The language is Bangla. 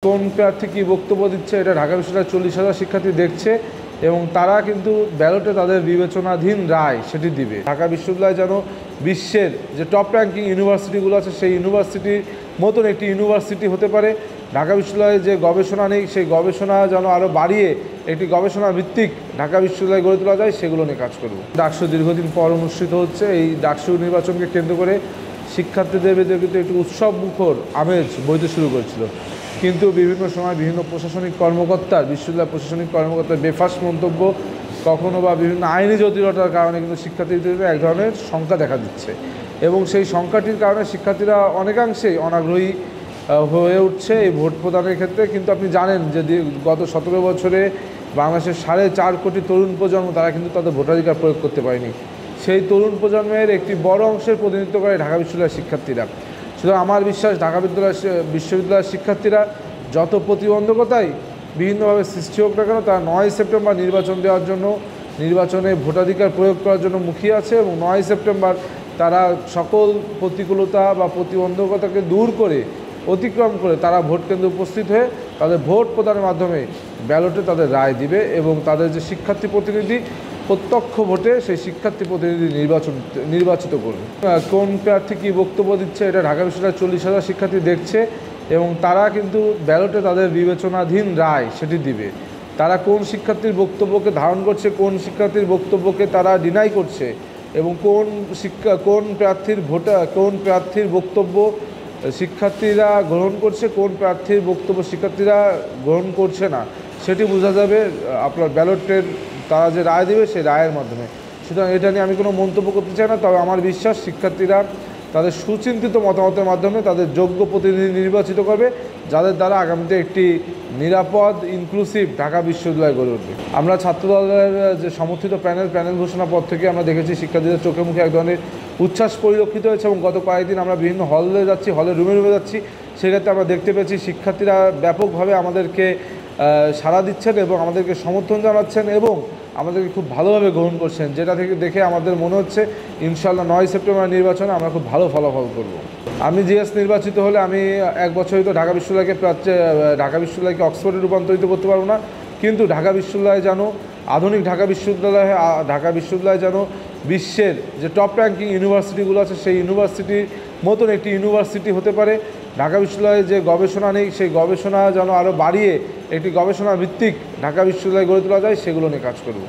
কোন প্রার্থী কী বক্তব্য দিচ্ছে এটা ঢাকা বিশ্ববিদ্যালয়ের 40,000 শিক্ষার্থী দেখছে এবং তারা কিন্তু ব্যালটে তাদের বিবেচনাধীন রায় সেটি দিবে। ঢাকা বিশ্ববিদ্যালয় যেন বিশ্বের যে টপ র্যাঙ্কিং ইউনিভার্সিটিগুলো আছে সেই ইউনিভার্সিটির মতন একটি ইউনিভার্সিটি হতে পারে। ঢাকা বিশ্ববিদ্যালয়ে যে গবেষণা নেই সেই গবেষণা যেন আরও বাড়িয়ে একটি গবেষণা ভিত্তিক ঢাকা বিশ্ববিদ্যালয় গড়ে তোলা যায়, সেগুলো নিয়ে কাজ করব। ডাকসু দীর্ঘদিন পর অনুষ্ঠিত হচ্ছে। এই ডাকসু নির্বাচনকে কেন্দ্র করে শিক্ষার্থীদের ভিতরে কিন্তু একটি উৎসব মুখর আমেজ বইতে শুরু করেছিল, কিন্তু বিভিন্ন সময় বিভিন্ন প্রশাসনিক কর্মকর্তার বিশ্ববিদ্যালয় প্রশাসনিক কর্মকর্তার বেফাস মন্তব্য, কখনো বা বিভিন্ন আইনি জটিলতার কারণে কিন্তু শিক্ষার্থীদের এক ধরনের শঙ্কা দেখা দিচ্ছে এবং সেই শঙ্কাটির কারণে শিক্ষার্থীরা অনেকাংশেই অনাগ্রহী হয়ে উঠছে এই ভোট প্রদানের ক্ষেত্রে। কিন্তু আপনি জানেন যে গত 17 বছরে বাংলাদেশের 4.5 কোটি তরুণ প্রজন্ম তারা কিন্তু তাদের ভোটাধিকার প্রয়োগ করতে পারেনি। সেই তরুণ প্রজন্মের একটি বড় অংশের প্রতিনিধিত্ব করে ঢাকা বিশ্ববিদ্যালয়ের শিক্ষার্থীরা। সুতরাং আমার বিশ্বাস ঢাকা বিশ্ববিদ্যালয়ের শিক্ষার্থীরা যত প্রতিবন্ধকতাই বিভিন্নভাবে সৃষ্টি হোক না কেন, তারা 9 সেপ্টেম্বর নির্বাচন দেওয়ার জন্য, নির্বাচনে ভোটাধিকার প্রয়োগ করার জন্য মুখিয়ে আছে এবং 9 সেপ্টেম্বর তারা সকল প্রতিকূলতা বা প্রতিবন্ধকতাকে দূর করে অতিক্রম করে তারা ভোট কেন্দ্রে উপস্থিত হয়ে তাদের ভোট প্রদানের মাধ্যমে ব্যালটে তাদের রায় দিবে এবং তাদের যে শিক্ষার্থী প্রতিনিধি প্রত্যক্ষ ভোটে সেই শিক্ষার্থী প্রতিনিধি নির্বাচিত করবে। কোন প্রার্থী কী বক্তব্য দিচ্ছে এটা ঢাকা বিশ্ববিদ্যালয়ের 40,000 শিক্ষার্থী দেখছে এবং তারা কিন্তু ব্যালটে তাদের বিবেচনাধীন রায় সেটি দিবে। তারা কোন শিক্ষার্থীর বক্তব্যকে ধারণ করছে, কোন শিক্ষার্থীর বক্তব্যকে তারা ডিনাই করছে এবং কোন প্রার্থীর বক্তব্য শিক্ষার্থীরা গ্রহণ করছে, কোন প্রার্থীর বক্তব্য শিক্ষার্থীরা গ্রহণ করছে না, সেটি বোঝা যাবে আপনার ব্যালটের তারা যে রায় দেবে সেই রায়ের মাধ্যমে। সুতরাং এটা নিয়ে আমি কোনো মন্তব্য করতে চাই না, তবে আমার বিশ্বাস শিক্ষার্থীরা তাদের সুচিন্তিত মতামতের মাধ্যমে তাদের যোগ্য প্রতিনিধি নির্বাচিত করবে, যাদের দ্বারা আগামীতে একটি নিরাপদ ইনক্লুসিভ ঢাকা বিশ্ববিদ্যালয় গড়ে উঠবে। আমরা ছাত্রদলের যে সমর্থিত প্যানেল ঘোষণার পর থেকে আমরা দেখেছি শিক্ষার্থীদের চোখে মুখে এক ধরনের উচ্ছ্বাস পরিলক্ষিত হয়েছে এবং গত কয়েকদিন আমরা বিভিন্ন হলে যাচ্ছি, হলে রুমে যাচ্ছি, সেক্ষেত্রে আমরা দেখতে পেয়েছি শিক্ষার্থীরা ব্যাপকভাবে আমাদেরকে সাড়া দিচ্ছেন এবং আমাদেরকে সমর্থন জানাচ্ছেন এবং আমাদেরকে খুব ভালোভাবে গ্রহণ করছেন, যেটা থেকে দেখে আমাদের মনে হচ্ছে ইনশাআল্লাহ 9 সেপ্টেম্বর নির্বাচনে আমরা খুব ভালো ফলাফল করব। আমি জিএস নির্বাচিত হলে আমি 1 বছরই তো ঢাকা বিশ্ববিদ্যালয়কে অক্সফোর্ডে রূপান্তরিত করতে পারবো না, কিন্তু ঢাকা বিশ্ববিদ্যালয় যেন আধুনিক ঢাকা বিশ্ববিদ্যালয় যেন বিশ্বের যে টপ র্যাঙ্কিং ইউনিভার্সিটিগুলো আছে সেই ইউনিভার্সিটির মতন একটি ইউনিভার্সিটি হতে পারে। ঢাকা বিশ্ববিদ্যালয়ে যে গবেষণা নেই সেই গবেষণা যেন আরও বাড়িয়ে একটি গবেষণা ভিত্তিক ঢাকা বিশ্ববিদ্যালয় গড়ে তোলা যায়, সেগুলো নিয়ে কাজ করব।